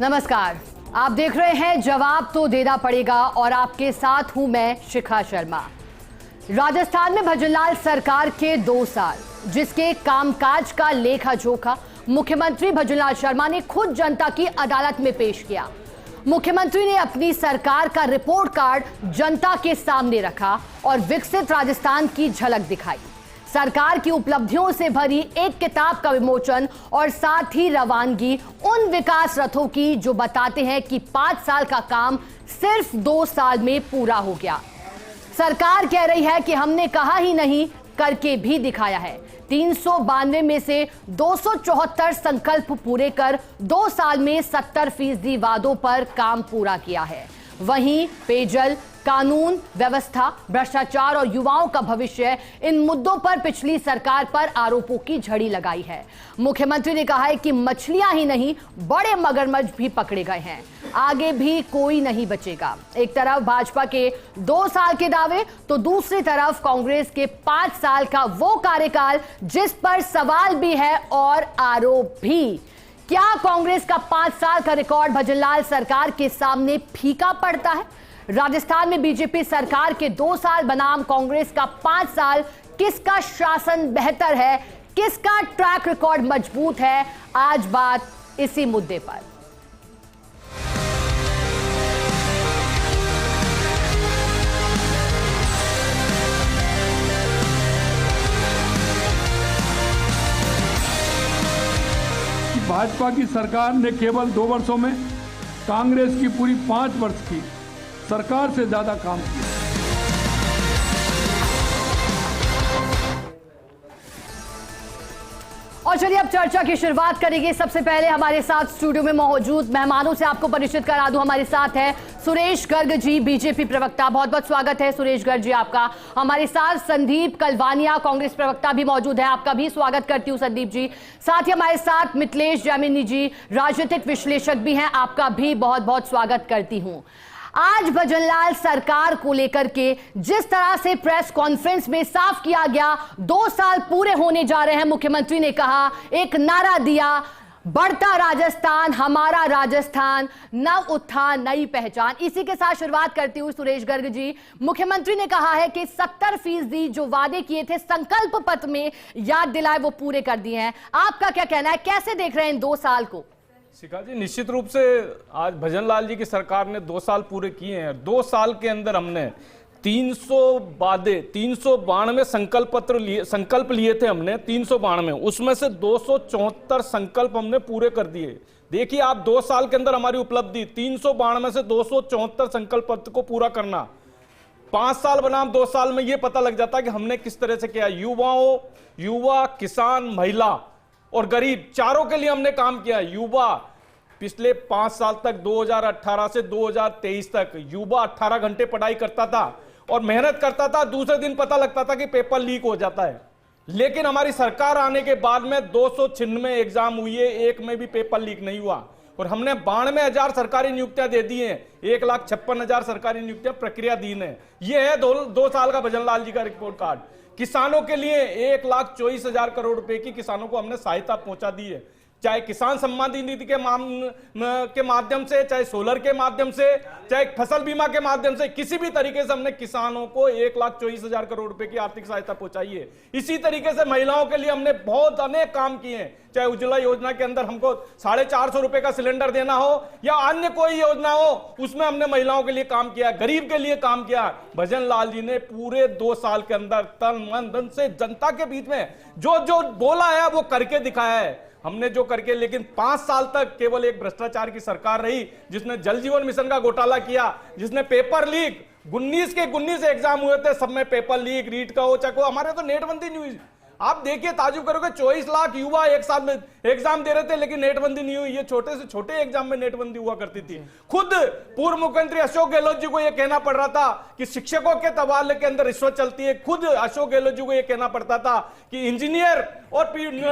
नमस्कार, आप देख रहे हैं जवाब तो देना पड़ेगा और आपके साथ हूं मैं शिखा शर्मा। राजस्थान में भजनलाल सरकार के 2 साल, जिसके कामकाज का लेखा जोखा मुख्यमंत्री भजनलाल शर्मा ने खुद जनता की अदालत में पेश किया। मुख्यमंत्री ने अपनी सरकार का रिपोर्ट कार्ड जनता के सामने रखा और विकसित राजस्थान की झलक दिखाई। सरकार की उपलब्धियों से भरी एक किताब का विमोचन और साथ ही रवानगी उन विकास रथों की जो बताते हैं कि 5 साल का काम सिर्फ 2 साल में पूरा हो गया। सरकार कह रही है कि हमने कहा ही नहीं, करके भी दिखाया है। 392 में से 274 संकल्प पूरे कर 2 साल में 70% वादों पर काम पूरा किया है। वहीं पेयजल, कानून व्यवस्था, भ्रष्टाचार और युवाओं का भविष्य, इन मुद्दों पर पिछली सरकार पर आरोपों की झड़ी लगाई है। मुख्यमंत्री ने कहा है कि मछलियां ही नहीं, बड़े मगरमच्छ भी पकड़े गए हैं, आगे भी कोई नहीं बचेगा। एक तरफ भाजपा के 2 साल के दावे तो दूसरी तरफ कांग्रेस के 5 साल का वो कार्यकाल जिस पर सवाल भी है और आरोप भी। क्या कांग्रेस का 5 साल का रिकॉर्ड भजनलाल सरकार के सामने फीका पड़ता है? राजस्थान में बीजेपी सरकार के 2 साल बनाम कांग्रेस का 5 साल, किसका शासन बेहतर है, किसका ट्रैक रिकॉर्ड मजबूत है? आज बात इसी मुद्दे पर। भाजपा की सरकार ने केवल 2 वर्षों में कांग्रेस की पूरी 5 वर्ष की सरकार से ज्यादा काम किया। और चलिए अब चर्चा की शुरुआत करेंगे। सबसे पहले हमारे साथ स्टूडियो में मौजूद मेहमानों से आपको परिचित करा दूं। हमारे साथ है सुरेश गर्ग जी, बीजेपी प्रवक्ता। बहुत बहुत स्वागत है सुरेश गर्ग जी आपका। हमारे साथ संदीप कलवानिया, कांग्रेस प्रवक्ता भी मौजूद है। आपका भी स्वागत करती हूं संदीप जी। साथ ही हमारे साथ मिथिलेश जैमिनी जी, राजनीतिक विश्लेषक भी हैं। आपका भी बहुत बहुत स्वागत करती हूं। आज भजनलाल सरकार को लेकर के जिस तरह से प्रेस कॉन्फ्रेंस में साफ किया गया, 2 साल पूरे होने जा रहे हैं। मुख्यमंत्री ने कहा, एक नारा दिया, बढ़ता राजस्थान, हमारा राजस्थान, नव उत्थान, नई पहचान। इसी के साथ शुरुआत करती हूँ सुरेश गर्ग जी। मुख्यमंत्री ने कहा है कि 70% जो वादे किए थे संकल्प पत्र में याद दिलाए वो पूरे कर दिए हैं। आपका क्या कहना है, कैसे देख रहे हैं इन 2 साल को? शिखा जी, निश्चित रूप से आज भजनलाल जी की सरकार ने 2 साल पूरे किए हैं। 2 साल के अंदर हमने 392 संकल्प लिए थे हमने 392, उसमें से 274 संकल्प हमने पूरे कर दिए। देखिए आप 2 साल के अंदर हमारी उपलब्धि 392 से 274 संकल्प पत्र को पूरा करना। 5 साल बनाम 2 साल में यह पता लग जाता है कि हमने किस तरह से किया। युवा, किसान, महिला और गरीब, चारों के लिए हमने काम किया। युवा पिछले 5 साल तक 2018 से 2023 तक युवा 18 घंटे पढ़ाई करता था और मेहनत करता था। दूसरे दिन पता लगता था कि पेपर लीक हो जाता है। लेकिन हमारी सरकार आने के बाद में 296 एग्जाम हुए, एक में भी पेपर लीक नहीं हुआ। और हमने 92,000 सरकारी नियुक्तियां दे दी हैं, 1,56,000 सरकारी नियुक्तियां प्रक्रियाधीन है। यह है 2 साल का भजनलाल जी का रिपोर्ट कार्ड। किसानों के लिए 1,24,000 करोड़ रुपए की किसानों को हमने सहायता पहुंचा दी है, चाहे किसान सम्मान निधि के माध्यम से, चाहे सोलर के माध्यम से, चाहे फसल बीमा के माध्यम से, किसी भी तरीके से हमने किसानों को 1,24,000 करोड़ रुपए की आर्थिक सहायता पहुंचाई है। इसी तरीके से महिलाओं के लिए हमने बहुत अनेक काम किए हैं, चाहे उज्ज्वला योजना के अंदर हमको 450 रुपए का सिलेंडर देना हो या अन्य कोई योजना हो, उसमें हमने महिलाओं के लिए काम किया, गरीब के लिए काम किया। भजनलाल जी ने पूरे 2 साल के अंदर तन मन धन से जनता के बीच में जो जो बोला है वो करके दिखाया है हमने, जो करके। लेकिन 5 साल तक केवल एक भ्रष्टाचार की सरकार रही, जिसने जल जीवन मिशन का घोटाला किया, जिसने पेपर लीक 19 के 19 एग्जाम हुए थे, सब में पेपर लीक, रीट का हो, चाहे हमारे तो नेटबंदी नहीं हुई। आप देखिए, ताजुब करोगे, 24 लाख युवा एक साल में एग्जाम दे रहे थे, लेकिन नेटबंदी नहीं हुई। ये छोटे से छोटे एग्जाम में नेटबंदी हुआ करती थी। खुद पूर्व मुख्यमंत्री अशोक गहलोत जी को यह कहना पड़ रहा था कि शिक्षकों के तबादले के अंदर रिश्वत चलती है। खुद अशोक गहलोत जी को यह कहना पड़ता था कि इंजीनियर और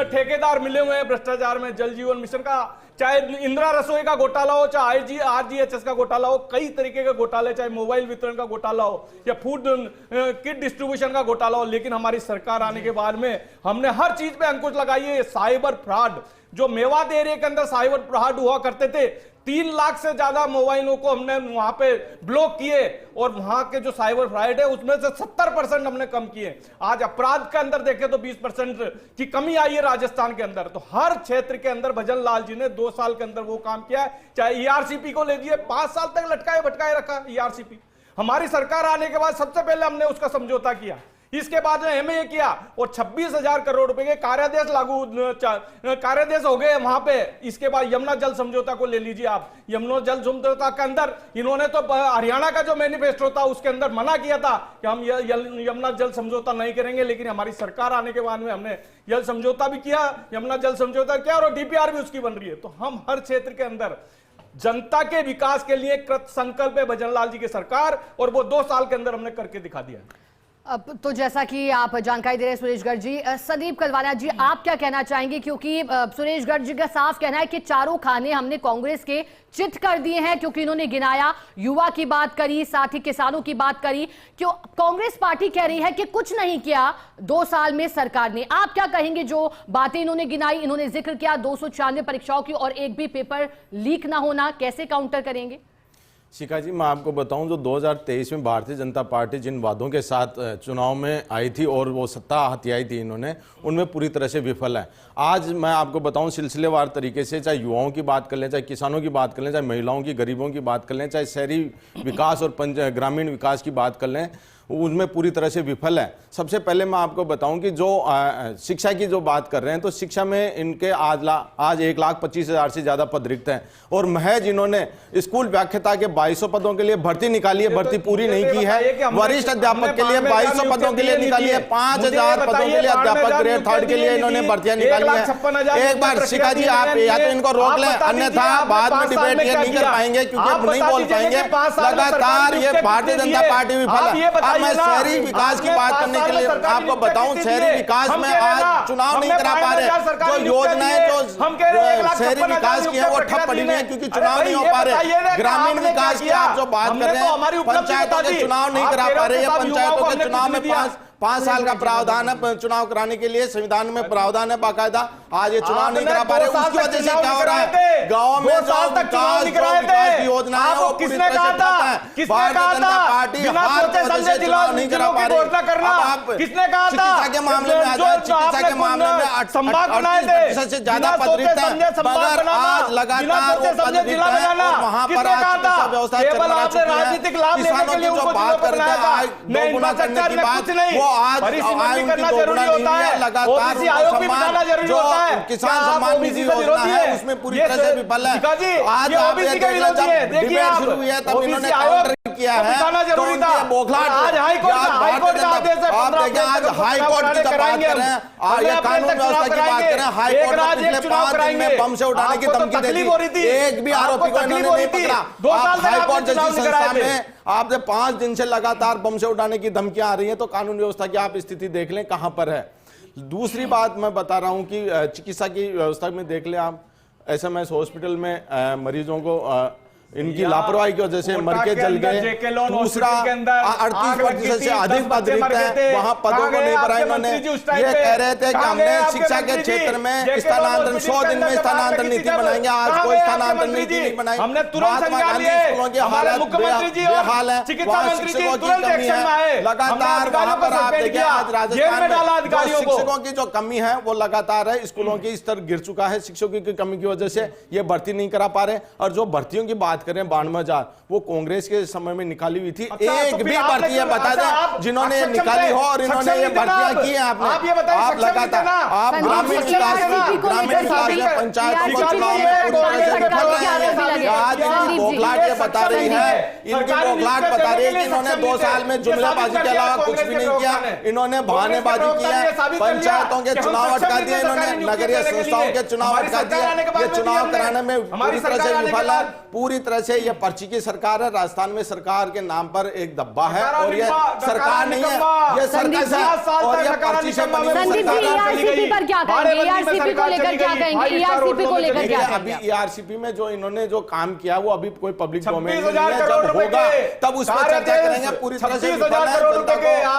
ठेकेदार मिले हुए हैं भ्रष्टाचार में। जल जीवन मिशन का, चाहे इंदिरा रसोई का घोटाला हो, चाहे आरजीएचएस का घोटाला हो, कई तरीके के घोटाले, चाहे मोबाइल वितरण का घोटाला हो या फूड किट डिस्ट्रीब्यूशन का घोटाला हो। लेकिन हमारी सरकार आने के बाद में हमने हर चीज पे अंकुश लगाई है। साइबर फ्रॉड, जो मेवात एरिया के अंदर साइबर फ्रॉड हुआ करते थे, 3 लाख से ज्यादा मोबाइलों को हमने वहां पे ब्लॉक किए और वहां के जो साइबर फ्रॉड है उसमें से 70% हमने कम किए। आज अपराध के अंदर देखें तो 20% की कमी आई है राजस्थान के अंदर। तो हर क्षेत्र के अंदर भजन लाल जी ने 2 साल के अंदर वो काम किया है। चाहे ईआरसीपी को ले लीजिए, 5 साल तक लटकाए भटकाए रखा ईआरसीपी। हमारी सरकार आने के बाद सबसे पहले हमने उसका समझौता किया, इसके बाद में एमए किया और 26,000 करोड़ रुपए के कार्यादेश हो गए वहां पे। इसके बाद यमुना जल समझौता को ले लीजिए आप, यमुना जल समझौता के अंदर इन्होंने तो हरियाणा का जो मैनिफेस्टो था उसके अंदर मना किया था कि हम यमुना जल समझौता नहीं करेंगे, लेकिन हमारी सरकार आने के बाद में हमने जल समझौता भी किया, यमुना जल समझौता किया और डीपीआर भी उसकी बन रही है। तो हम हर क्षेत्र के अंदर जनता के विकास के लिए कृत संकल्प है भजन लाल जी की सरकार, और वो 2 साल के अंदर हमने करके दिखा दिया। अब तो जैसा कि आप जानकारी दे रहे हैं सुरेश गर्ग जी, संदीप कलवाना जी आप क्या कहना चाहेंगे? क्योंकि सुरेश गर्ग जी का साफ कहना है कि चारों खाने हमने कांग्रेस के चित कर दिए हैं, क्योंकि इन्होंने गिनाया, युवा की बात करी, साथ ही किसानों की बात करी। क्यों कांग्रेस पार्टी कह रही है कि कुछ नहीं किया 2 साल में सरकार ने? आप क्या कहेंगे जो बातें इन्होंने गिनाई, इन्होंने जिक्र किया 296 परीक्षाओं की और एक भी पेपर लीक ना होना, कैसे काउंटर करेंगे? शिखा जी, मैं आपको बताऊं, जो 2023 में भारतीय जनता पार्टी जिन वादों के साथ चुनाव में आई थी और वो सत्ता हथियाई थी इन्होंने, उनमें पूरी तरह से विफल है। आज मैं आपको बताऊं सिलसिलेवार तरीके से, चाहे युवाओं की बात कर लें, चाहे किसानों की बात कर लें, चाहे महिलाओं की, गरीबों की बात कर लें, चाहे शहरी विकास और ग्रामीण विकास की बात कर लें, उनमें पूरी तरह से विफल है। सबसे पहले मैं आपको बताऊं कि जो शिक्षा की जो बात कर रहे हैं, तो शिक्षा में इनके आज 1,25,000 से ज़्यादा पद रिक्त हैं और महज इन्होंने स्कूल व्याख्याता के 2200 पदों के लिए भर्ती निकाली है, भर्ती पूरी नहीं की है। वरिष्ठ अध्यापक के लिए 2200 पदों के लिए निकाली है, 5,000 पदों के लिए अध्यापक ग्रेड 3 के लिए इन्होंने भर्तियां निकाली है। एक बार शिखा जी आप या तो इनको रोक लें, अन्यथा बाद में डिबेट ये नहीं कर पाएंगे, क्योंकि नहीं बोल पाएंगे। लगातार ये भारतीय जनता पार्टी विफल है। मैं शहरी विकास की बात करने के लिए आपको बताऊं, शहरी विकास में आज चुनाव नहीं करा पा रहे, जो योजनाएं जो शहरी विकास की है वो ठप पड़ी हुई है क्योंकि चुनाव नहीं हो पा रहे। ग्रामीण विकास की आप जो बात कर रहे हैं, पंचायतों के चुनाव नहीं करा पा रहे हैं। पंचायतों के चुनाव में 5 साल का प्रावधान है चुनाव कराने के लिए, संविधान में प्रावधान है बाकायदा। आज ये चुनाव नहीं करा पा रहे, उसकी वजह से क्या हो रहा है, गांव में जो विकास की योजना है वो पूरी तरह से ठप है। भारतीय जनता पार्टी हार की वजह से चुनाव नहीं करा पा रही। किसने कहा था? चिकित्सा के मामले में चिकित्सा के मामले में 38% से ज्यादा पद रिक्त है, मगर आज लगातार वो पद रिक्त है और वहां पर आज चिकित्सा व्यवस्था चल रहा है। किसानों की जो बात कर रहे हैं आय दोगुना करने की बात, वो आज आय उनकी दोगुना नहीं है। लगातार जो किसान सम्मान निधि योजना है उसमें पूरी तरह से विफल है। आज आप ये देख लें, जब डिबेट शुरू हुई है तब इन्होंने काउंटर किया है, तो उनके बौखलाहट आप देखिए आज हाई कोर्ट की जब बात कर रहे हैं, ये कानून व्यवस्था की बात कर रहे हैं, हाई कोर्ट ने पिछले 5 दिन में बम से उठाने की धमकी दे दी, एक भी आरोपी को इन्होंने नहीं पकड़ा। आप हाई कोर्ट जैसी संस्था में आपसे 5 दिन से लगातार बम से उठाने की धमकियां आ रही हैं, तो कानून व्यवस्था की आप स्थिति देख लें कहां पर है। दूसरी बात मैं बता रहा हूं कि चिकित्सा की व्यवस्था में देख लें आप, एसएमएस हॉस्पिटल में मरीजों को इनकी लापरवाही की वजह से मर के जल गए। दूसरा 38% से अधिक पद रिक्त है, वहां पदों को नहीं भरा। इन्होंने ये कह रहे थे कि हमने शिक्षा के क्षेत्र में स्थानांतरण 100 दिन में स्थानांतरण नीति बनाएंगे, आज कोई स्थानांतरण नीति नहीं बनाई। महात्मा गांधी स्कूलों की हालत बेहाल है, वहाँ शिक्षकों की कमी है लगातार। वहां पर आप देखिए आज राजस्थान में शिक्षकों की जो कमी है वो लगातार है, स्कूलों की स्तर गिर चुका है शिक्षकों की कमी की वजह से, ये भर्ती नहीं करा पा रहे। और जो भर्तियों की बात करें 92,000 वो कांग्रेस के समय में निकाली हुई थी। एक भी भर्ती है बता दें जिन्होंने निकाली हो और इन्होंने ये भर्तियां की हैं आपने। आप लगातार आप ग्रामीण विकास में पंचायतों को चुनाव में पूरी तरह से विफल रहे हैं। आज इनकी बौखलाहट ये बता रही है, इनकी बौखलाहट बता रही है कि इन्होंने 2 साल में जुमलाबाजी के अलावा कुछ भी नहीं किया। इन्होंने बहानेबाजी की है, पंचायतों के चुनाव अटका दिए, इन्होंने नगरीय संस्थाओं के चुनाव अटका दिए। ये चुनाव कराने में पूरी तरह से विफल है, पूरी तरह से ये पर्ची की सरकार है। राजस्थान में सरकार के नाम पर एक दब्बा है और ये सरकार नहीं है, ये सर्कस है और ये पर्ची से बनी हुई सरकार है। ईआरसीपी पर क्या कहेंगे? ईआरसीपी को लेकर क्या कहेंगे? ईआरसीपी को लेकर क्या अभी ईआरसीपी में जो इन्होंने जो काम किया वो अभी कोई पब्लिक डोमेन में नहीं है, जब होगा तब उस पर चर्चा करेंगे। पूरी तरह से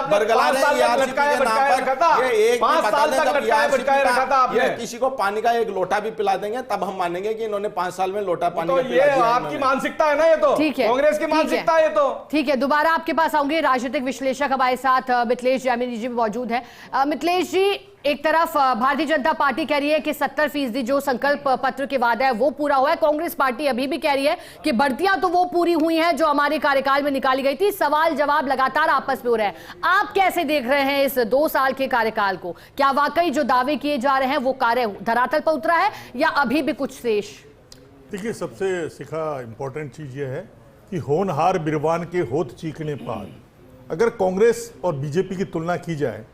बरगला रहे ईआरसीपी के नाम पर। ये एक बता दें, जब ईआरसीपी ये किसी को पानी का एक लोटा भी पिला देंगे तब हम मानेंगे कि इन्होंने 5 साल में लोटा पानी तो ये आपकी मानसिकता है ना, ये तो ठीक है, कांग्रेस की मानसिकता है ये तो। ठीक है, दोबारा आपके पास आऊंगे। राजनीतिक विश्लेषक हमारे साथ मिथिलेश जैमिनी जी मौजूद है। मिथिलेश जी, एक तरफ भारतीय जनता पार्टी कह रही है कि 70% जो संकल्प पत्र के वादा है वो पूरा हुआ है। कांग्रेस पार्टी अभी भी कह रही है कि भर्तियां तो वो पूरी हुई हैं जो हमारे कार्यकाल में निकाली गई थी। सवाल जवाब लगातार आपस में हो रहे हैं। आप कैसे देख रहे हैं इस 2 साल के कार्यकाल को? क्या वाकई जो दावे किए जा रहे हैं वो कार्य धरातल पर उतरा है या अभी भी कुछ शेष? देखिए, सबसे सिखा इंपॉर्टेंट चीज ये है कि होनहार बिरवान के होठ चीखने पार। अगर कांग्रेस और बीजेपी की तुलना की जाए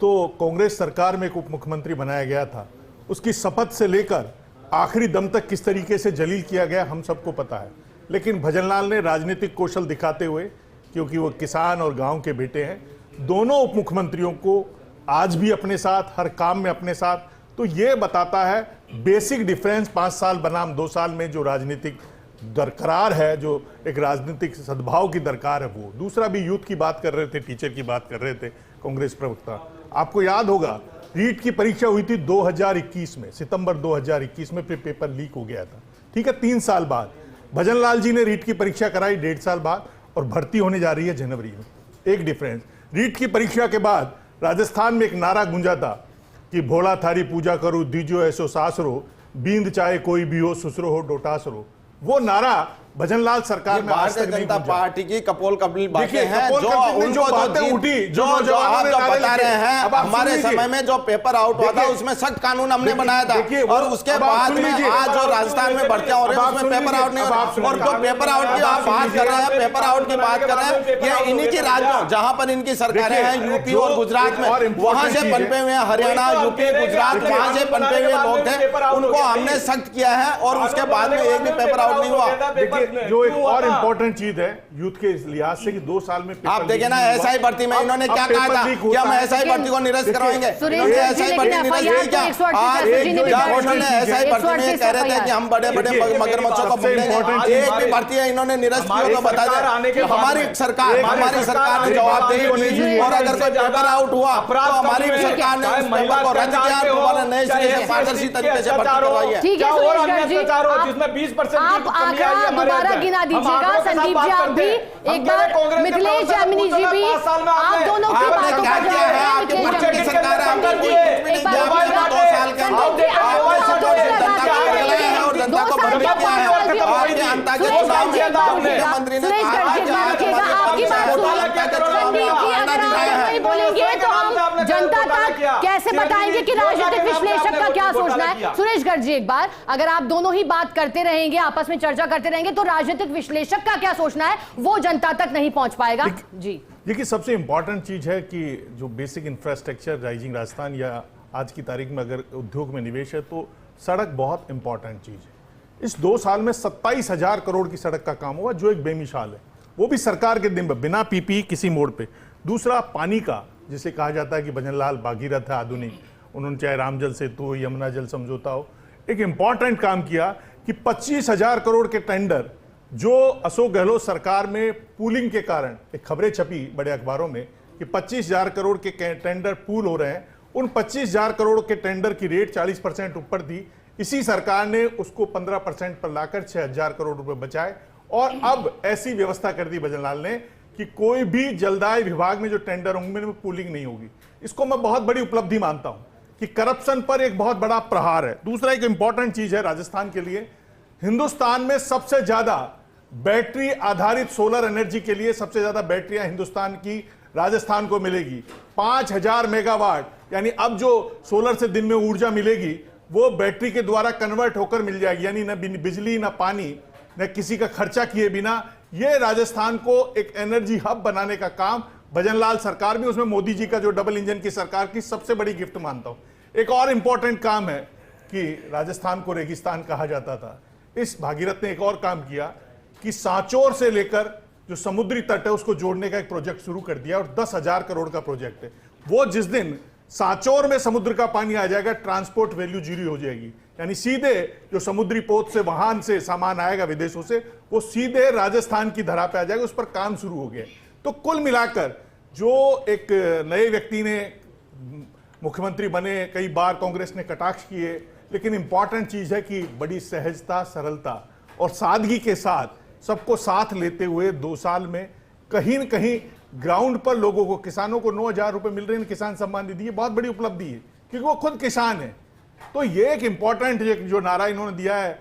तो कांग्रेस सरकार में एक उप मुख्यमंत्री बनाया गया था, उसकी शपथ से लेकर आखिरी दम तक किस तरीके से जलील किया गया हम सबको पता है। लेकिन भजनलाल ने राजनीतिक कौशल दिखाते हुए, क्योंकि वो किसान और गांव के बेटे हैं, दोनों उप मुख्यमंत्रियों को आज भी अपने साथ, हर काम में अपने साथ। तो ये बताता है बेसिक डिफरेंस 5 साल बनाम 2 साल में जो राजनीतिक दरकरार है, जो एक राजनीतिक सद्भाव की दरकार है वो। दूसरा भी यूथ की बात कर रहे थे, टीचर की बात कर रहे थे कांग्रेस प्रवक्ता। आपको याद होगा रीट की परीक्षा हुई थी 2021 में, सितंबर 2021 में, फिर पेपर लीक हो गया था। ठीक है, 3 साल बाद भजनलाल जी ने रीट की परीक्षा कराई 1.5 साल बाद, और भर्ती होने जा रही है जनवरी में। एक डिफरेंस, रीट की परीक्षा के बाद राजस्थान में एक नारा गूंजा था कि भोला थारी पूजा करो, दीजो ऐसो सासरो, बींद चाहे कोई भी हो, सुसरो हो डोटासरो। वो नारा भजनलाल सरकार में भारतीय जनता पार्टी की कपोल कपिल बातें हैं, जो उनको बातें उठी, जो आप जो बता रहे हैं। हमारे समय में जो पेपर आउट हुआ था उसमें सख्त कानून हमने बनाया था, और उसके बाद में आज जो राजस्थान में भर्तियां हो रही है उसमें पेपर आउट नहीं हो रहा। और जो पेपर आउट की आप बात कर रहे हैं, पेपर आउट की बात कर रहे हैं, ये इन्हीं की राज्यों जहां पर इनकी सरकारें हैं, यूपी और गुजरात में, वहां से पनपे हुए हरियाणा, यूपी, गुजरात, वहां से पनपे हुए लोग थे, उनको हमने सख्त किया है और उसके बाद में एक भी पेपर आउट नहीं हुआ। जो एक और इम्पोर्टेंट चीज है यूथ के लिहाज से कि 2 साल में आप देखें ना, एसआई भर्ती में इन्होंने क्या कहा था कि हम एसआई भर्ती को निरस्त करवाएंगे। एसआई भर्ती निरस्त नहीं क्या? आज उन्होंने एसआई भर्ती में कह रहे थे कि हम बड़े बड़े मगरमच्छों को पकड़ेंगे, एक भी भर्ती है इन्होंने निरस्त की तो बता दें। हमारी सरकार ने जवाबदेही दी, और अगर कोई पेपर आउट हुआ तो हमारी सरकार ने उस पेपर को रद्द किया, दोबारा नए सिरे से पारदर्शी तरीके से भर्ती करवाई है। ठीक है, जिसमें 20% की कमी आई है हमारे गिना दीजिएगा। संदीप जी, आप भी एक बार, मिथिलेश जैमिनी जी भी, आप दोनों की बातों का जवाब दें। आपकी सरकार है, हमने एक बार 2 साल के अंदर जनता को भर्ती किया है। आपके जनता के चुनाव में मुख्यमंत्री ने आपकी बात बोलेंगे तो हम जनता तक कैसे बताएंगे कि राजनीतिक विश्लेषक का क्या सोचना है? सुरेश गर्ग जी, एक बार अगर आप दोनों ही बात करते रहेंगे, आपस में चर्चा करते रहेंगे, तो राजनीतिक विश्लेषक का क्या सोचना है वो जनता तक नहीं पहुंच पाएगा। जी देखिए, सबसे इंपॉर्टेंट चीज है कि जो बेसिक इंफ्रास्ट्रक्चर राइजिंग राजस्थान या आज की तारीख में अगर उद्योग में निवेश है तो सड़क बहुत इंपॉर्टेंट चीज है। इस 2 साल में 27,000 करोड़ की सड़क का काम हुआ, जो एक बेमिसाल है, वो भी सरकार के दिन में बिना पीपी किसी मोड़ पे। दूसरा, पानी का, जिसे कहा जाता है कि भजनलाल भागीरथ है आधुनिक, उन्होंने चाहे रामजल सेतु हो, यमुना जल समझौता हो, एक इंपॉर्टेंट काम किया कि 25,000 करोड़ के टेंडर जो अशोक गहलोत सरकार में पूलिंग के कारण, एक खबरें छपी बड़े अखबारों में कि 25,000 करोड़ के टेंडर पूल हो रहे हैं, उन 25,000 करोड़ के टेंडर की रेट 40% ऊपर थी। इसी सरकार ने उसको 15% पर लाकर 6,000 करोड़ रुपए बचाए, और अब ऐसी व्यवस्था कर दी भजनलाल ने कि कोई भी जलदाय विभाग में जो टेंडर होंगे उनमें पूलिंग नहीं होगी। इसको मैं बहुत बड़ी उपलब्धि मानता हूं कि करप्शन पर एक बहुत बड़ा प्रहार है। दूसरा एक इंपॉर्टेंट चीज है राजस्थान के लिए, हिंदुस्तान में सबसे ज्यादा बैटरी आधारित सोलर एनर्जी के लिए सबसे ज्यादा बैटरियां हिंदुस्तान की राजस्थान को मिलेगी। 5,000 मेगावाट, यानी अब जो सोलर से दिन में ऊर्जा मिलेगी वो बैटरी के द्वारा कन्वर्ट होकर मिल जाएगी, यानी न बिजली, न पानी, न किसी का खर्चा किए बिना। ये राजस्थान को एक एनर्जी हब बनाने का काम भजनलाल सरकार भी, उसमें मोदी जी का जो डबल इंजन की सरकार की सबसे बड़ी गिफ्ट मानता हूं। एक और इंपॉर्टेंट काम है कि राजस्थान को रेगिस्तान कहा जाता था, इस भागीरथ ने एक और काम किया कि सांचौर से लेकर जो समुद्री तट है उसको जोड़ने का एक प्रोजेक्ट शुरू कर दिया और 10,000 करोड़ का प्रोजेक्ट है। वो जिस दिन सांचौर में समुद्र का पानी आ जाएगा, ट्रांसपोर्ट वैल्यू जीरो हो जाएगी, यानी सीधे जो समुद्री पोत से वहां से सामान आएगा विदेशों से, वो सीधे राजस्थान की धरा पे आ जाएगा। उस पर काम शुरू हो गया। तो कुल मिलाकर जो एक नए व्यक्ति ने मुख्यमंत्री बने, कई बार कांग्रेस ने कटाक्ष किए, लेकिन इंपॉर्टेंट चीज है कि बड़ी सहजता, सरलता और सादगी के साथ सबको साथ लेते हुए 2 साल में कहीं न कहीं ग्राउंड पर लोगों को, किसानों को 9,000 रुपए मिल रहे हैं, किसान सम्मान निधि, बहुत बड़ी उपलब्धि है क्योंकि वो खुद किसान है। तो ये एक इंपॉर्टेंट जो नारा इन्होंने दिया है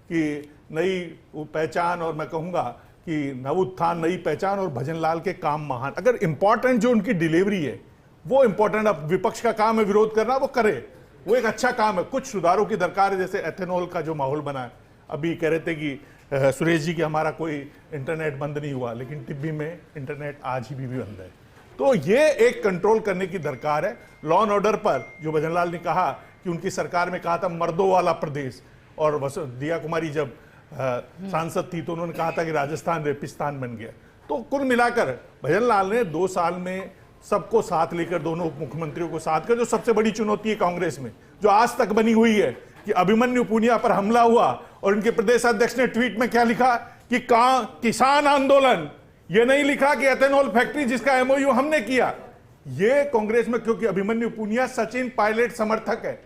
कि नई पहचान, और मैं कहूंगा कि नव उत्थान, नई पहचान और भजनलाल के काम महान। अगर इंपॉर्टेंट जो उनकी डिलीवरी है वो इंपॉर्टेंट, अब विपक्ष का काम है विरोध करना, वो करे, वो एक अच्छा काम है। कुछ सुधारों की दरकार है, जैसे एथेनॉल का जो माहौल बना है। अभी कह रहे थे कि सुरेश जी कि हमारा कोई इंटरनेट बंद नहीं हुआ, लेकिन टिब्बी में इंटरनेट आज भी बंद है। तो ये एक कंट्रोल करने की दरकार है। लॉ एंड ऑर्डर पर जो भजनलाल ने कहा कि उनकी सरकार में कहा था मर्दों वाला प्रदेश, और दिया कुमारी जब सांसद थी तो उन्होंने कहा था कि राजस्थान रेपिस्तान बन गया। तो कुल मिलाकर भजनलाल ने 2 साल में सबको साथ लेकर, दोनों उप मुख्यमंत्रियों को साथ कर, जो सबसे बड़ी चुनौती है कांग्रेस में जो आज तक बनी हुई है कि अभिमन्यु पुनिया पर हमला हुआ और उनके प्रदेश अध्यक्ष ने ट्वीट में क्या लिखा कि किसान आंदोलन, ये नहीं लिखा कि एथेनॉल फैक्ट्री जिसका एमओयू हमने किया। ये कांग्रेस में, क्योंकि अभिमन्यु पुनिया सचिन पायलट समर्थक है,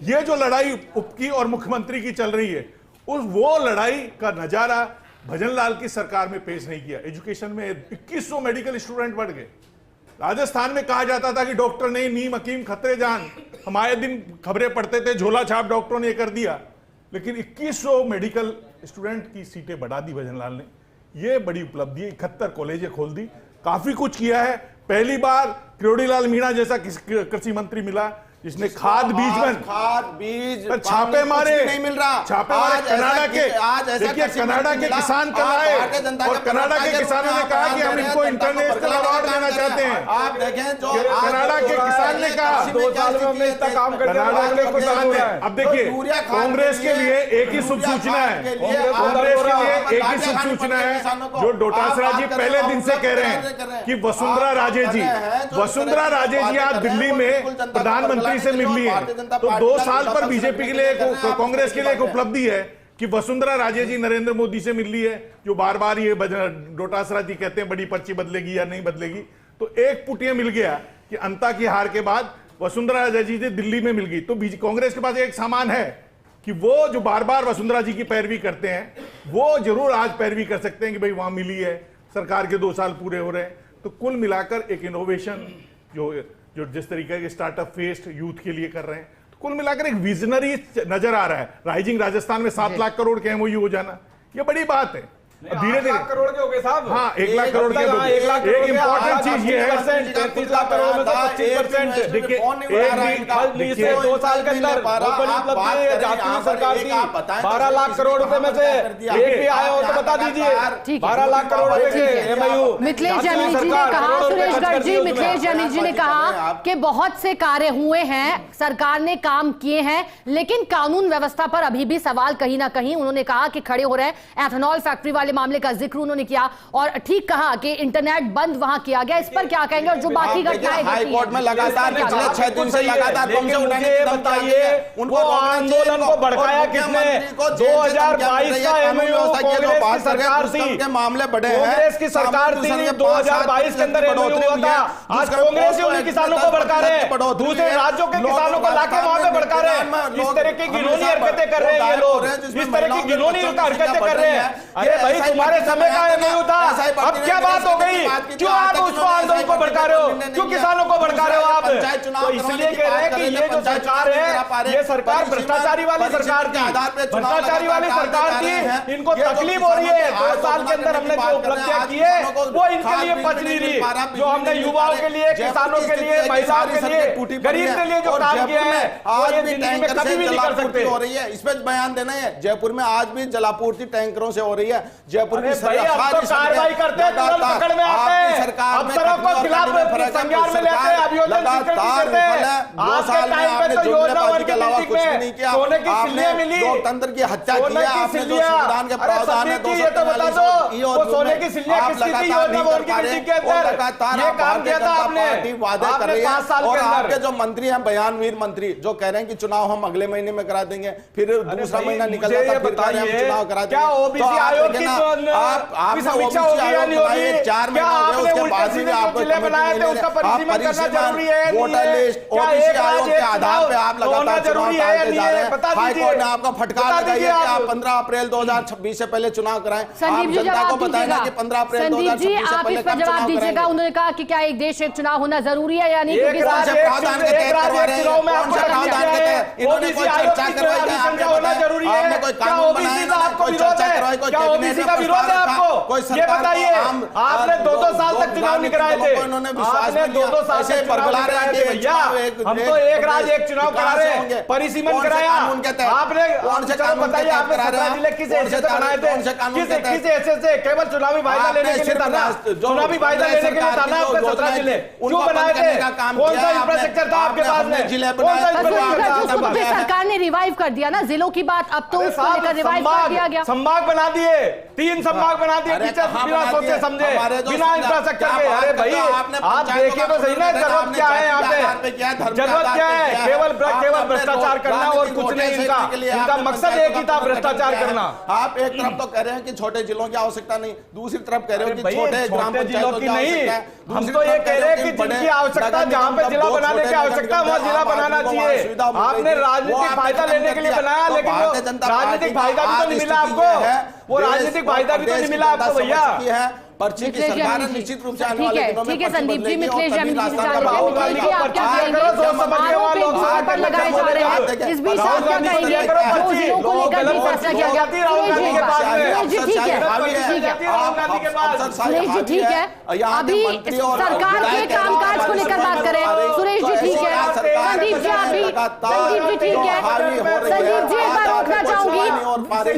ये जो लड़ाई उपकी और मुख्यमंत्री की चल रही है, वो लड़ाई का नजारा भजनलाल की सरकार में पेश नहीं किया। एजुकेशन में 2100 मेडिकल स्टूडेंट बढ़ गए। राजस्थान में कहा जाता था कि डॉक्टर नहीं, नीम हकीम खतरे जान, हम आए दिन खबरें पढ़ते थे, झोला छाप डॉक्टरों ने ये कर दिया, लेकिन 2100 मेडिकल स्टूडेंट की सीटें बढ़ा दी भजनलाल ने। ये बड़ी उपलब्धि है। 71 कॉलेजें खोल दी, काफी कुछ किया है। पहली बार किरोड़ीलाल मीणा जैसा कृषि मंत्री मिला जिसने खाद बीज पर छापे मारे, नहीं मिल रहा। छापे मारे कनाडा के। देखिए कनाडा के किसान कल आए और कनाडा के किसानों ने कहा कि हम इनको इंटरनेशनल अवार्ड देना चाहते हैं। आप देखें जो कनाडा के किसान ने कहा, 2 साल में हमने इतना काम कर दिया। कनाडा के किसान ने। अब देखिए कांग्रेस के लिए एक ही शुभ सूचना है, कांग्रेस के लिए एक ही शुभ सूचना है जो डोटासरा जी पहले दिन से कह रहे हैं कि वसुंधरा राजे जी आज दिल्ली में प्रधानमंत्री से मिल ली है। तो 2 साल पर बीजेपी के लिए, कांग्रेस के लिए एक उपलब्धि है कि वसुंधरा राजे जी नरेंद्र मोदी से मिल ली है, जो बार बार ये डोटासरा जी कहते हैं बड़ी पर्ची बदलेगी या नहीं बदलेगी। तो एक पुटिया मिल गया कि अंता की हार के बाद वसुंधरा राजे जी दिल्ली में मिल गई। तो कांग्रेस के पास एक सामान है कि वो जो बार बार वसुंधरा जी की पैरवी करते हैं, वो जरूर आज पैरवी कर सकते हैं कि भाई वहां मिली है, सरकार के 2 साल पूरे हो रहे हैं। तो कुल मिलाकर एक इनोवेशन जो जिस तरीके के स्टार्टअप फेस्ट यूथ के लिए कर रहे हैं, तो कुल मिलाकर एक विजनरी नजर आ रहा है। राइजिंग राजस्थान में 7 लाख करोड़ के एमओयू हो जाना, ये बड़ी बात है। धीरे धीरे करोड़ के हो गए साहब। हाँ, 1 लाख करोड़ के। एक इंपॉर्टेंट चीज ये है, 33 लाख करोड़ में तो 25%। देखिए 2 साल के अंदर सरकार की 12 लाख करोड़ रुपए में से एक भी आया हो तो बता दीजिए। 12 लाख करोड़ रुपए के एमओयू। मिथिलेश जानी जी ने कहा, सुरेश गर्ग जी, मिथिलेश जानी जी ने कहा कि बहुत से कार्य हुए हैं, सरकार ने काम किए हैं, लेकिन कानून व्यवस्था पर अभी भी सवाल कहीं ना कहीं उन्होंने कहा कि खड़े हो रहे हैं। एथेनॉल फैक्ट्री वाले मामले का जिक्र उन्होंने किया और ठीक कहा कि इंटरनेट बंद वहां किया गया। इस पर क्या कहेंगे? और जो बाकी घटनाएं हाई कोर्ट में लगातार पिछले 6 दिन से लगातार बताइए वो आंदोलन को भड़काया किसने? 2022 का एमओयू कांग्रेस की सरकार थी, के मामले बढ़े हैं, कांग्रेस की सरकार थी, 2022 के अंदर एमओयू हुआ था। आज कांग्रेस ही उन्हीं किसानों को भड़का रहे हैं, दूसरे राज्यों के किसानों को लाके वहां पे भड़का रहे हैं। इस तरह की घिनौनी हरकतें कर रहे हैं ये लोग, इस तरह की घिनौनी हरकतें कर रहे हैं। अरे भाई तुम्हारे समय का एमओयू था, अब क्या बात हो गई? क्यों आप उसको आंदोलन को भड़का रहे हो? क्यों किसानों को भड़का रहे हो आप? तो इसलिए कह रहे हैं कि ये जो सरकार है, ये सरकार भ्रष्टाचारी वाली सरकार थी, भ्रष्टाचारी वाली सरकार थी। इनको तकलीफ हो रही है। 2 साल के अंदर हमने जो उपलब्धियां की है वो इनके लिए बच नहीं रही। जो हमने युवाओं के लिए, किसानों के लिए, महिलाओं के लिए, गरीब के लिए जो काम किया है वो ये जिंदगी में कभी भी नहीं कर सकते। हो रही है, इस पर बयान देना है। जयपुर में आज भी जलापूर्ति टैंकरों से हो रही है, जयपुर की कार्रवाई करते हैं, तुरंत पकड़ में आते हैं, अफसरों को खिलाफ संज्ञान में लेते हैं, अभियोजन करते हैं। आपके टाइम पे तो योजना वन के बिल्डिंग में सोने की सिल्लियां मिली, लोकतंत्र की हत्या की है आपने, जो संविधान के प्रावधान है 244 वो सोने की सिल्लियां किसकी थी योजना वन की बिल्डिंग के अंदर? ये काम किया था आपने, वादे कर रही 5 साल है। और के अंदर आपके जो मंत्री हैं, बयानवीर मंत्री, जो कह रहे हैं कि चुनाव हम अगले महीने में करा देंगे, फिर दूसरा महीना निकल जाता है, फिर कह रहे हैं हम चुनाव करा देंगे। क्या ओबीसी आयोग की समीक्षा होगी या नहीं होगी? 4 महीने हो गए, उसके बाद भी आपको जिले बनाए थे, उसका परिसीमन करना जरूरी है, वोटर लिस्ट ओबीसी आयोग के आधार पे आप लगातार चुनाव टालते जा रहे हैं। हाई कोर्ट ने आपको फटकार लगाई है कि आप 15 अप्रैल 2026 से पहले चुनाव कराएं। संदीप जी जनता को बताएंगे कि 15 अप्रैल 2026 से आप पहले इस पर जवाब दीजिएगा। उन्होंने कहा कि क्या एक देश एक चुनाव होना जरूरी है या नहीं? क्योंकि प्रावधान के तहत करवा रहे हैं, कौन सा प्रावधान के तहत? इन्होंने कोई चर्चा करवाई है? आपने कोई कानून बनाया? कोई चर्चा करवाई? कोई कैबिनेट का विरोध है आपको? कोई सरकार आपने 2-2 साल तक चुनाव नहीं कराए थे, इन्होंने विश्वास आपने 2-2 साल ऐसे तक चुनाव बरगला कराए थे भैया। हम तो एक राज्य एक चुनाव करा रहे हैं, परिसीमन कराया आपने। कौन से कानून बताइए, आपने 17 जिले किस हैसियत से बनाए थे? किस हैसियत से? केवल चुनावी फायदा लेने के लिए था ना? चुनावी फायदा लेने के लिए था ना आपने 17 जिले क्यों बनाए थे? कौन सा इंफ्रास्ट्रक्चर था आपके पास में? सरकार ने रिवाइव कर दिया ना जिलों की बात, अब तो उसको लेकर रिवाइव कर दिया गया। संभाग बना दिए, 3 संभाग बना दिए, बिना सोचे समझे, बिना इंफ्रास्ट्रक्चर के। अरे भाई आप देखिए तो सही ना, जरूरत क्या है यहाँ पे? जरूरत क्या है? केवल भ्रष्टाचार करना और कुछ नहीं। इनका मकसद एक ही था, भ्रष्टाचार करना। आप एक तरफ तो कह रहे हैं कि छोटे जिलों की आवश्यकता नहीं, दूसरी तरफ कह रहे हो कि छोटे ग्राम जिलों की नहीं। हम तो ये कह रहे हैं कि जिनकी आवश्यकता, जहाँ पे जिला बनाने की आवश्यकता वहाँ जिला बनाना चाहिए। आपने राजनीतिक फायदा लेने के लिए बनाया, लेकिन राजनीतिक फायदा भी तो नहीं मिला आपको। वो राजनीतिक फायदा भी तो नहीं मिला आपको भैया। पर्ची की सरकार है, निश्चित रूप से आने वाले दिनों में ठीक है संदीप जी, मिथिलेश जी आप क्या कहेंगे? पर लगाए जा रहे हैं, इस बीच आप क्या कहेंगे? दो जिलों को लेकर भी फैसला किया गया। सुरेश जी ठीक है, अभी सरकार के कामकाज को लेकर बात करें। सुरेश जी ठीक है, संदीप जी आप भी, संदीप जी ठीक है, संदीप जी एक बार रोकना चाहूंगी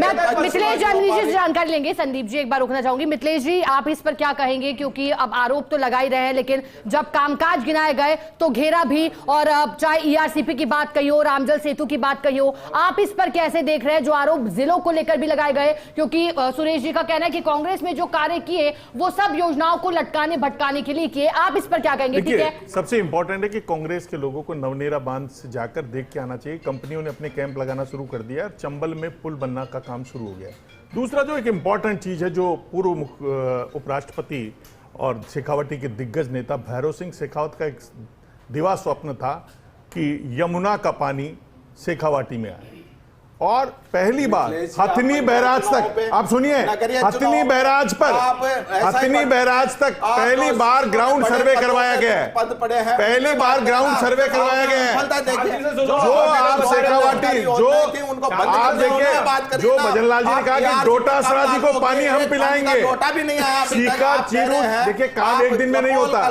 मैं, मिथिलेश जी से जानकारी लेंगे। संदीप जी एक बार रोकना चाहूंगी। मिथिलेश जी आप इस पर क्या कहेंगे? क्योंकि अब आरोप तो लगा ही रहे हैं, लेकिन जब कामकाज गिनाए गए तो घेरा भी, और चाहे ईआरसीपी की बात कही हो, रामजल सेतु की बात कही हो, आप इस पर कैसे देख रहे हैं जो आरोप जिलों को लेकर भी लगाए गए? क्योंकि सुरेश जी का कहना है कि कांग्रेस में जो कार्य किए वो सब योजनाओं को लटकाने भटकाने के लिए किए। आप इस पर क्या कहेंगे? ठीक है, सबसे इंपॉर्टेंट है कि कांग्रेस के लोगों को नवनेरा बांध से जाकर देख के आना चाहिए। कंपनियों ने अपने कैंप लगाना शुरू कर दिया, चंबल में पुल बनना का काम शुरू हो गया। दूसरा जो एक इंपॉर्टेंट चीज है, जो पूर्व उपराष्ट्रपति और शेखावटी के दिग्गज नेता भैरव सिंह शेखावत का एक दिवा स्वप्न था कि यमुना का पानी शेखावाटी में आए, और पहली बार हथनी बैराज तक, आप सुनिए, हथनी बैराज पर, हथनी बैराज तक पहली बार ग्राउंड सर्वे करवाया गया है। पहली बार ग्राउंड सर्वे करवाया गया है। जो आप शेखावाटी, जो आप देखिए, जो भजनलाल जी ने कहा कि डोटासरा जी को पानी हम पिलाएंगे, चीका चीरू, देखिए काम एक दिन में नहीं होता,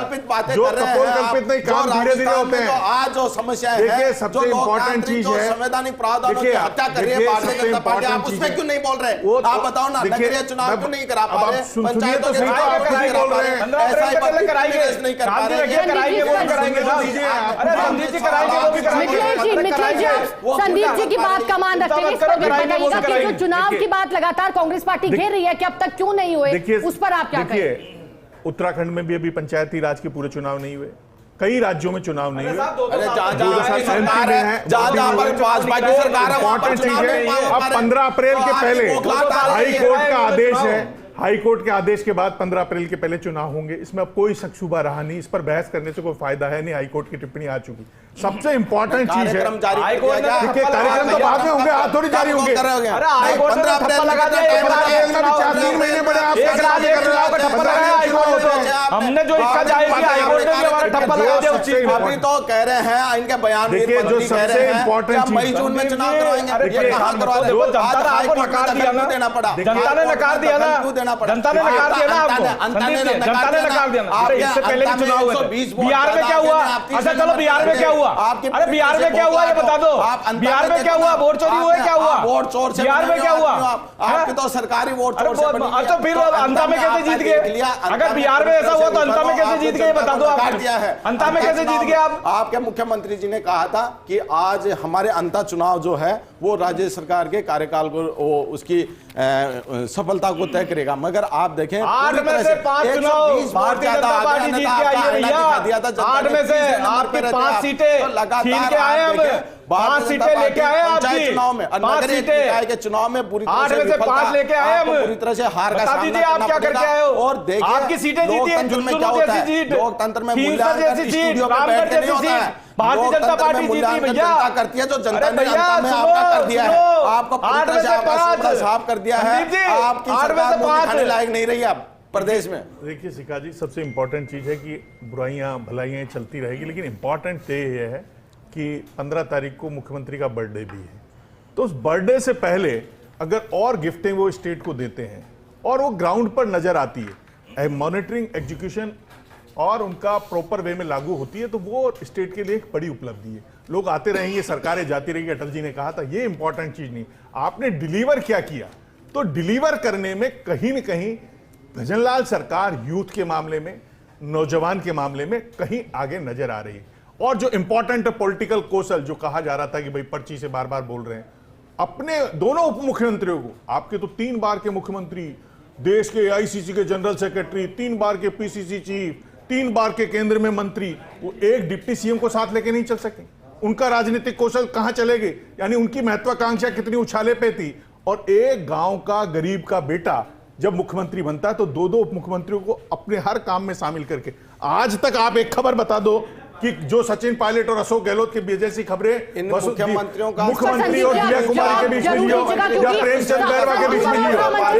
जो कपोल कल्पित नहीं, काम धीरे धीरे होते हैं। आज जो समस्या है, देखिए सबसे इंपॉर्टेंट चीज है, संवैधानिक प्रावधानों की हत्या कर रही है भारतीय जनता पार्टी, आप उसमें क्यों नहीं बोल रहे? आप बताओ ना, नगरीय चुनाव क्यों नहीं करा पा रहे? पंचायतों के चुनाव क्यों नहीं बोल रहे? ऐसा ही नहीं कर पा रहे। संदीप जी की बात का मान रखते हैं, इस पर भी बताइएगा कि जो चुनाव की बात लगातार कांग्रेस पार्टी घेर रही है कि अब तक क्यों नहीं हुए, उस पर आप क्या कहेंगे? उत्तराखंड में भी अभी पंचायती राज के पूरे चुनाव नहीं हुए, कई राज्यों में चुनाव नहीं हुए। अब 15 अप्रैल के पहले हाई कोर्ट का आदेश है, हाई कोर्ट के आदेश के बाद 15 अप्रैल के पहले चुनाव होंगे। इसमें अब कोई शक शुबा रहा नहीं, इस पर बहस करने से कोई फायदा है नहीं, हाई कोर्ट की टिप्पणी आ चुकी। सबसे इंपॉर्टेंट चीज है, कार्यक्रम तो बाद में होंगे, आज थोड़ी जारी होंगे। 15 अप्रैल लगा दिया, 4 महीने बड़े आप हमने जो इक्का जाहिर किया हाईकोर्ट ने भी हमारा ठप्पा लगा दिया उस चीज पे। अभी तो कह रहे हैं इनके बयान में देखिए, जो सबसे इम्पोर्टेंट चीज मई जून में चुनाव करवाएंगे, ये कहां करवा रहे हो? जनता ने आपको नकार दिया ना, देना पड़ा, जनता ने नकार दिया ना, देना पड़ा, जनता ने नकार दिया ना आपको, जनता ने नकार दिया ना। अरे इससे पहले भी चुनाव हुए थे, बिहार में क्या हुआ? अच्छा चलो बिहार में क्या हुआ? अरे बिहार में क्या हुआ ये बता दो, बिहार में क्या हुआ? वोट चोरी हुआ क्या हुआ? वोट चोर से बिहार में क्या हुआ? आपकी तो सरकारी वोट चोर से बनी है। तो फिर अंता में कैसे जीत गए? अगर बिहार में ऐसा हुआ तो अंता में कैसे जीत गए बता दो आप? अंता में कैसे जीत गए आप? आपके मुख्यमंत्री जी ने कहा था कि आज हमारे अंता चुनाव जो है वो राज्य सरकार के कार्यकाल को उसकी सफलता को तय करेगा। मगर आप देखें 8 में से 5 चुनाव भारतीय जनता पार्टी जीत के आई है भैया। 8 में से आपकी 5 सीटें छीन के आए हम, 5 सीटें लेके आए आपकी चुनाव में, 5 सीटें के चुनाव में पूरी 8 में से 5 लेके आए हम, पूरी तरह से हार का बता दीजिए आप क्या करके आए हो? और देखिए आपकी सीटें जीती है, झुनझुनू जैसी सीट, लोकतंत्र में जैसी सीट, रामगढ़ जैसी सीट, भारतीय जनता पार्टी जीती भैया। करती है जो जनता ने भैया आपका कर दिया है, आपको पूरी तरह से आपका साफ कर दिया है, आपकी सरकार मुंह दिखाने लायक नहीं रही अब प्रदेश में। देखिए शिखा जी, सबसे इंपॉर्टेंट चीज है कि बुराइयां भलाइयां चलती रहेगी, लेकिन इंपॉर्टेंट ये है कि 15 तारीख को मुख्यमंत्री का बर्थडे भी है, तो उस बर्थडे से पहले अगर और गिफ्टें वो स्टेट को देते हैं और वो ग्राउंड पर नजर आती है, मॉनिटरिंग एग्जीक्यूशन और उनका प्रॉपर वे में लागू होती है, तो वो स्टेट के लिए एक बड़ी उपलब्धि है। लोग आते रहेंगे, सरकारें जाती रहेंगी, अटल जी ने कहा था, ये इंपॉर्टेंट चीज नहीं, आपने डिलीवर क्या किया। तो डिलीवर करने में कहीं न कहीं भजनलाल सरकार यूथ के मामले में, नौजवान के मामले में कहीं आगे नजर आ रही है। और जो इंपॉर्टेंट पॉलिटिकल कौशल जो कहा जा रहा था कि भाई पर्ची से बार बार बोल रहे हैं, अपने दोनों उप मुख्यमंत्रियों को, आपके तो 3 बार के मुख्यमंत्री, देश के आईसीसी के जनरल सेक्रेटरी, 3 बार के पीसीसी चीफ, 3 बार के केंद्र में मंत्री, वो एक डिप्टी सीएम को साथ लेके नहीं चल सके। उनका राजनीतिक कौशल कहां चलेगे, यानी उनकी महत्वाकांक्षा कितनी उछाले पे थी। और एक गांव का गरीब का बेटा जब मुख्यमंत्री बनता है तो 2-2 उप मुख्यमंत्रियों को अपने हर काम में शामिल करके, आज तक आप एक खबर बता दो कि जो सचिन पायलट और अशोक गहलोत के जैसी खबरें इन मुख्यमंत्रियों का मुख्यमंत्री और दिया कुमारी के बीच में लियो या प्रेमचंद बैरवा के बीच में लियो,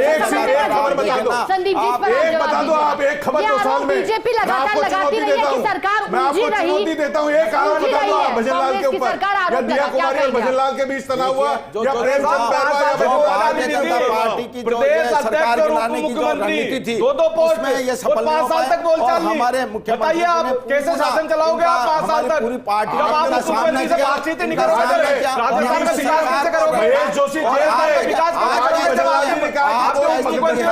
एक से एक खबर बता दो, एक बता दो आप, एक खबर 2 साल में। बीजेपी लगातार लगाती रही है कि सरकार मैं आपको चुनौती देता हूँ, एक कारण बता दो आप भजनलाल के ऊपर, या दिया कुमारी और भजनलाल के बीच तनाव हुआ, या प्रेमचंद बैरवा या भारतीय जनता पार्टी की जो सरकार गिराने की जो रणनीति थी, 2-2 पोस्ट उसमें ये सफल 5 साल तक बोल और हमारे मुख्यमंत्री बताइए आप कैसे शासन चलाओगे आप 5 साल तक? पूरी पार्टी जब आप मुख्यमंत्री से बातचीत नहीं कर सकते, राजस्थान का विकास कैसे करोगे? महेश जोशी जेल में विकास भजनलाल जी ने कहा कि कोई मुख्यमंत्री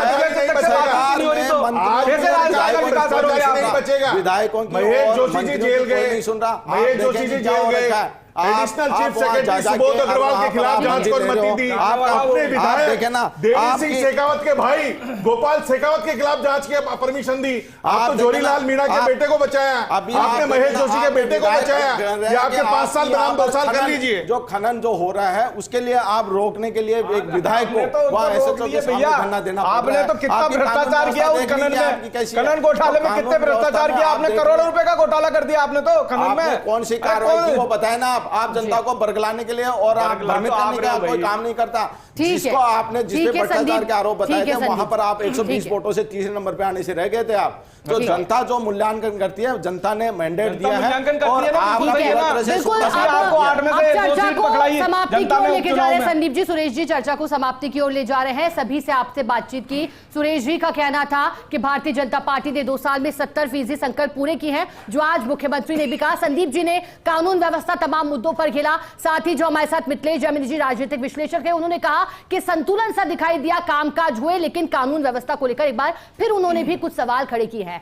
कैसे राजस्थान का विकास करोगे आप? नहीं बचेगा। विधायकों की महेश जोशी जी जेल गए, नहीं सुन रहा, महेश जोशी जी जेल गए, additional chief secretary Subodh Agrawal के खिलाफ जांच को अनुमति दी, अपने विधायक देवी सिंह शेखावत के भाई गोपाल शेखावत के खिलाफ जांच की परमिशन दी। आप तो जोरीलाल मीणा के बेटे को बचाया, आपने महेश जोशी के बेटे को बचाया, ये आपके 5 साल बनाम 2 साल कर लीजिए। जो खनन जो हो रहा है उसके लिए आप रोकने के लिए एक विधायक को वहां एसएचओ के सामने धरना देना, आपने तो कितना भ्रष्टाचार किया उस खनन में, खनन घोटाले में कितने भ्रष्टाचार किया आपने, करोड़ों रुपए का घोटाला कर दिया आपने तो खनन में। कौन सी कार्रवाई की वो बताए ना आप जनता को बरगलाने के लिए और आप भ्रमित करने का कोई काम नहीं करता। जिसको आपने जिसपे भ्रष्टाचार के आरोप बताए थे वहां पर आप 120 वोटों से 3 नंबर पे आने से रह गए थे आप। तो जनता जो मूल्यांकन करती है, जनता ने मैंडेट दिया है और समाप्ति की ओर लेके जा रहे हैं संदीप जी, सुरेश जी चर्चा को समाप्ति की ओर ले जा रहे हैं। सभी से आपसे बातचीत की, सुरेश जी का कहना था कि भारतीय जनता पार्टी ने 2 साल में 70% संकल्प पूरे किए हैं, जो आज मुख्यमंत्री ने भी कहा। संदीप जी ने कानून व्यवस्था तमाम मुद्दों पर खेला। साथ ही जो हमारे साथ मिथिलेश जैमिनी जी राजनीतिक विश्लेषक है, उन्होंने कहा कि संतुलन सा दिखाई दिया, कामकाज हुए, लेकिन कानून व्यवस्था को लेकर एक बार फिर उन्होंने भी कुछ सवाल खड़े किए हैं।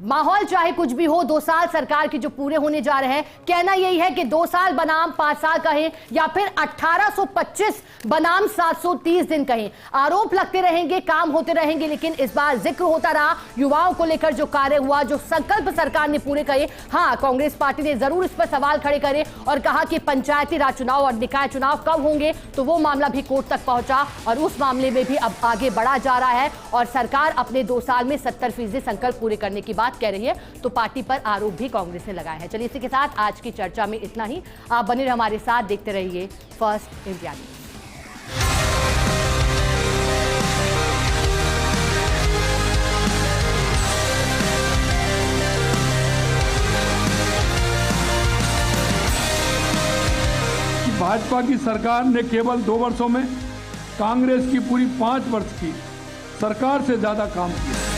माहौल चाहे कुछ भी हो, 2 साल सरकार के जो पूरे होने जा रहे हैं, कहना यही है कि 2 साल बनाम 5 साल कहें या फिर 1825 बनाम 730 दिन कहें, आरोप लगते रहेंगे, काम होते रहेंगे, लेकिन इस बार जिक्र होता रहा युवाओं को लेकर जो कार्य हुआ, जो संकल्प सरकार ने पूरे किए। हाँ, कांग्रेस पार्टी ने जरूर इस पर सवाल खड़े करे और कहा कि पंचायती राज चुनाव और निकाय चुनाव कब होंगे, तो वो मामला भी कोर्ट तक पहुंचा और उस मामले में भी अब आगे बढ़ा जा रहा है और सरकार अपने 2 साल में 70% संकल्प पूरे करने की बात कह रही है। तो पार्टी पर आरोप भी कांग्रेस ने लगाए हैं। चलिए इसी के साथ आज की चर्चा में इतना ही। आप बने रहिए हमारे साथ, देखते रहिए फर्स्ट इंडिया न्यूज। भाजपा की सरकार ने केवल 2 वर्षों में कांग्रेस की पूरी 5 वर्ष की सरकार से ज्यादा काम किया।